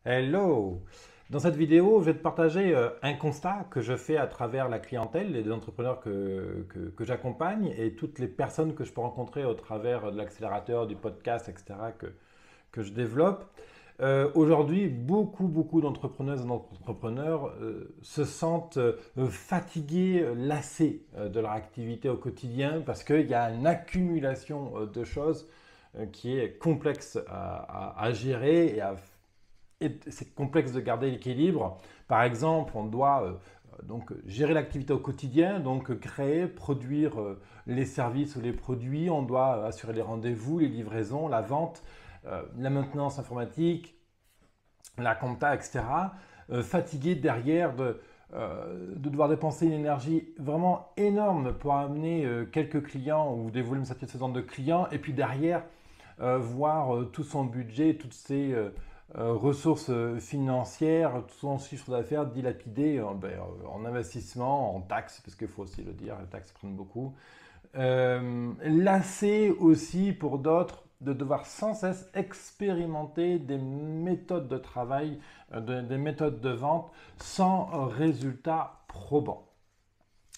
Hello! Dans cette vidéo, je vais te partager un constat que je fais à travers la clientèle et des entrepreneurs que j'accompagne et toutes les personnes que je peux rencontrer au travers de l'accélérateur, du podcast, etc. que je développe. Aujourd'hui, beaucoup d'entrepreneuses et d'entrepreneurs se sentent fatigués, lassés de leur activité au quotidien parce qu'il y a une accumulation de choses qui est complexe à gérer et c'est complexe de garder l'équilibre. Par exemple, on doit donc gérer l'activité au quotidien, donc créer, produire les services ou les produits, on doit assurer les rendez-vous, les livraisons, la vente, la maintenance informatique, la compta, etc. Fatigué derrière de devoir dépenser une énergie vraiment énorme pour amener quelques clients ou des volumes satisfaisants de clients, et puis derrière, voir tout son budget, toutes ses ressources financières, tout son chiffre d'affaires dilapidé en investissement, en taxes, parce qu'il faut aussi le dire, les taxes prennent beaucoup. Lassé aussi pour d'autres de devoir sans cesse expérimenter des méthodes de travail, des méthodes de vente sans résultat probant.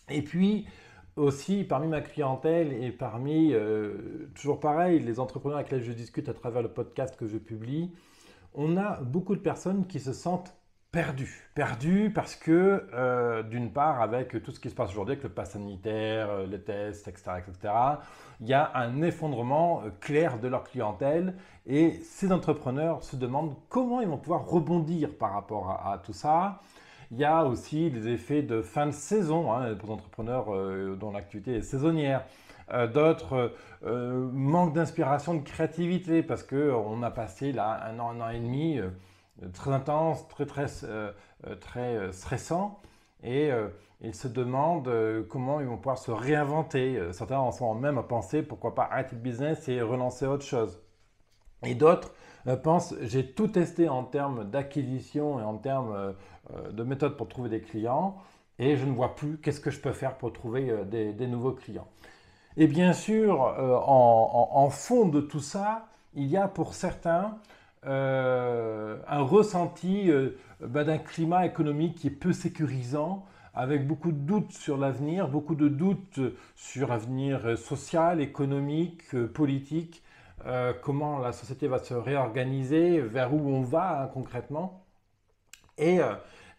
Et puis aussi parmi ma clientèle et parmi, toujours pareil, les entrepreneurs avec lesquels je discute à travers le podcast que je publie, on a beaucoup de personnes qui se sentent perdues. Perdues parce que, d'une part, avec tout ce qui se passe aujourd'hui, avec le pass sanitaire, les tests, etc., etc., il y a un effondrement clair de leur clientèle et ces entrepreneurs se demandent comment ils vont pouvoir rebondir par rapport à tout ça. Il y a aussi les effets de fin de saison pour les entrepreneurs dont l'activité est saisonnière. D'autres manquent d'inspiration, de créativité parce qu'on a passé là un an et demi très intense, très stressant et ils se demandent comment ils vont pouvoir se réinventer. Certains en sont même à penser pourquoi pas arrêter le business et relancer autre chose. Et d'autres pensent, j'ai tout testé en termes d'acquisition et en termes de méthodes pour trouver des clients et je ne vois plus qu'est-ce que je peux faire pour trouver des nouveaux clients. Et bien sûr, en fond de tout ça, il y a pour certains un ressenti d'un climat économique qui est peu sécurisant, avec beaucoup de doutes sur l'avenir, beaucoup de doutes sur l'avenir social, économique, politique, comment la société va se réorganiser, vers où on va concrètement. Et,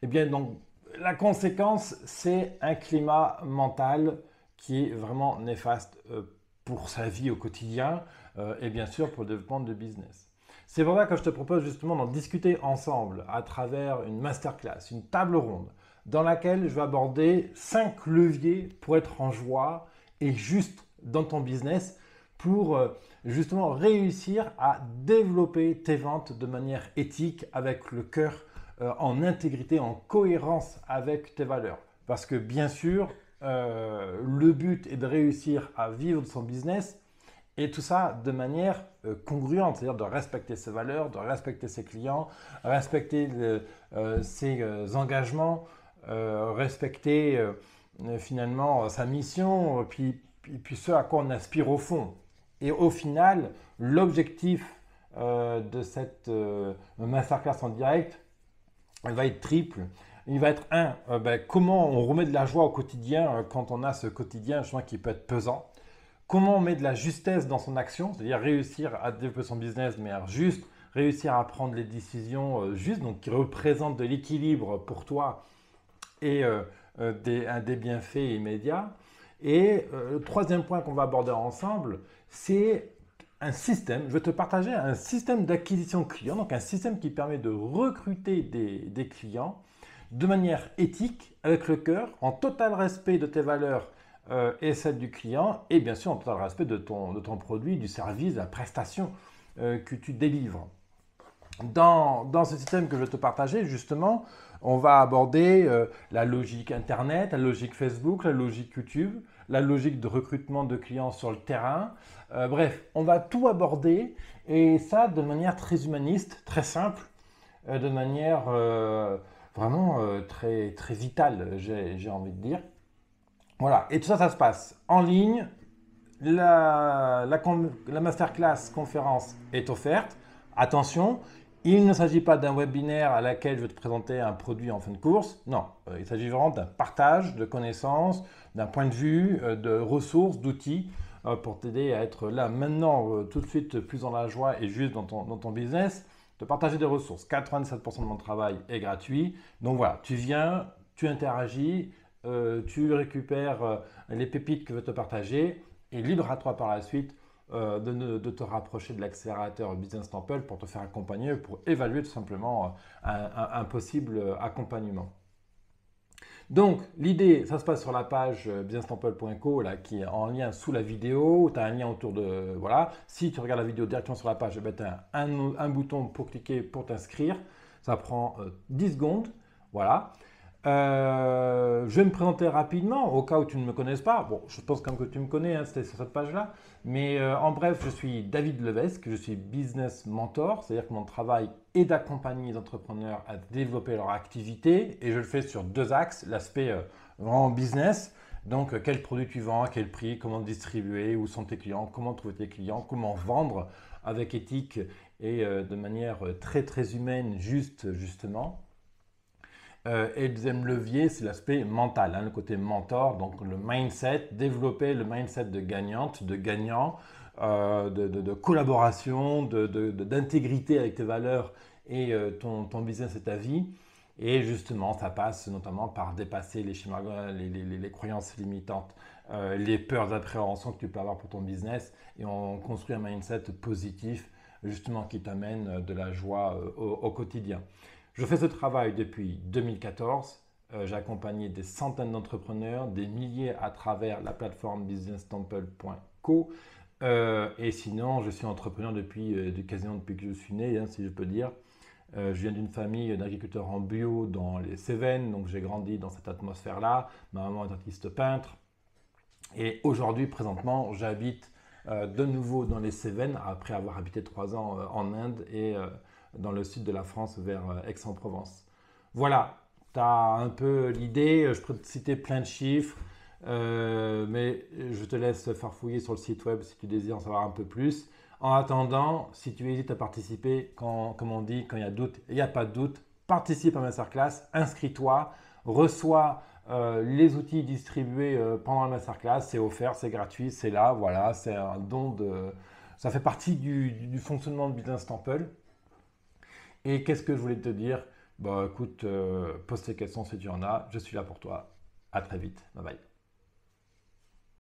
eh bien, donc, la conséquence, c'est un climat mental qui est vraiment néfaste pour sa vie au quotidien et bien sûr pour le développement de business. C'est pour ça que je te propose justement d'en discuter ensemble à travers une masterclass, une table ronde, dans laquelle je vais aborder 5 leviers pour être en joie et juste dans ton business pour justement réussir à développer tes ventes de manière éthique, avec le cœur en intégrité, en cohérence avec tes valeurs. Parce que bien sûr, le but est de réussir à vivre de son business et tout ça de manière congruente, c'est-à-dire de respecter ses valeurs, de respecter ses clients, respecter ses engagements, respecter finalement sa mission, puis ce à quoi on aspire au fond. Et au final, l'objectif de cette masterclass en direct va être triple. Il va être comment on remet de la joie au quotidien quand on a ce quotidien qui peut être pesant. Comment on met de la justesse dans son action, c'est-à-dire réussir à développer son business de manière juste, réussir à prendre les décisions justes, donc qui représentent de l'équilibre pour toi et des bienfaits immédiats. Et le troisième point qu'on va aborder ensemble, c'est un système. Je vais te partager un système d'acquisition client, donc un système qui permet de recruter des clients de manière éthique, avec le cœur, en total respect de tes valeurs et celles du client, et bien sûr en total respect de ton produit, du service, de la prestation que tu délivres. Dans ce système que je vais te partager, justement, on va aborder la logique Internet, la logique Facebook, la logique YouTube, la logique de recrutement de clients sur le terrain. Bref, on va tout aborder et ça de manière très humaniste, très simple, de manière vraiment très vitale, j'ai envie de dire. Voilà, et tout ça, ça se passe en ligne. La masterclass conférence est offerte. Attention, Il ne s'agit pas d'un webinaire à laquelle je vais te présenter un produit en fin de course. Non, il s'agit vraiment d'un partage de connaissances, d'un point de vue, de ressources, d'outils pour t'aider à être là maintenant, tout de suite, plus dans la joie et juste dans ton business, de partager des ressources. 97% de mon travail est gratuit. Donc voilà, tu viens, tu interagis, tu récupères les pépites que je veux te partager et libre à toi par la suite de te rapprocher de l'accélérateur Business Temple pour te faire accompagner, pour évaluer tout simplement un possible accompagnement. Donc, l'idée, ça se passe sur la page businesstemple.co là, qui est en lien sous la vidéo. Tu as un lien autour de. Voilà. Si tu regardes la vidéo directement sur la page, tu as un bouton pour cliquer pour t'inscrire. Ça prend 10 secondes. Voilà. Je vais me présenter rapidement au cas où tu ne me connaisses pas. Bon, je pense quand même que tu me connais, hein, c'était sur cette page-là. Mais en bref, je suis David Levesque, je suis business mentor, c'est-à-dire que mon travail est d'accompagner les entrepreneurs à développer leur activité et je le fais sur deux axes. L'aspect vraiment business, donc quel produit tu vends, à quel prix, comment distribuer, où sont tes clients, comment trouver tes clients, comment vendre avec éthique et de manière très très humaine, justement. Et le deuxième levier, c'est l'aspect mental, hein, le côté mentor, donc le mindset, développer le mindset de gagnante, de gagnant, de collaboration, d'intégrité avec tes valeurs et ton business et ta vie. Et justement, ça passe notamment par dépasser les schémas, les croyances limitantes, les peurs d'appréhension que tu peux avoir pour ton business. Et on construit un mindset positif, justement, qui t'amène de la joie au quotidien. Je fais ce travail depuis 2014. J'ai accompagné des centaines d'entrepreneurs, des milliers à travers la plateforme businesstemple.co. Et sinon, je suis entrepreneur quasiment depuis que je suis né, hein, si je peux dire. Je viens d'une famille d'agriculteurs en bio dans les Cévennes, donc j'ai grandi dans cette atmosphère-là. Ma maman est artiste peintre. Et aujourd'hui, présentement, j'habite de nouveau dans les Cévennes, après avoir habité 3 ans en Inde et dans le sud de la France, vers Aix-en-Provence. Voilà, tu as un peu l'idée. Je peux te citer plein de chiffres, mais je te laisse farfouiller sur le site web si tu désires en savoir un peu plus. En attendant, si tu hésites à participer, comme on dit, quand il y a doute, il n'y a pas de doute, participe à ma masterclass, inscris-toi, reçois les outils distribués pendant la masterclass, c'est offert, c'est gratuit, c'est là, voilà, c'est un don de. Ça fait partie du fonctionnement de Business Temple. Et qu'est-ce que je voulais te dire? Bah écoute, pose tes questions si tu en as, je suis là pour toi. À très vite, bye bye.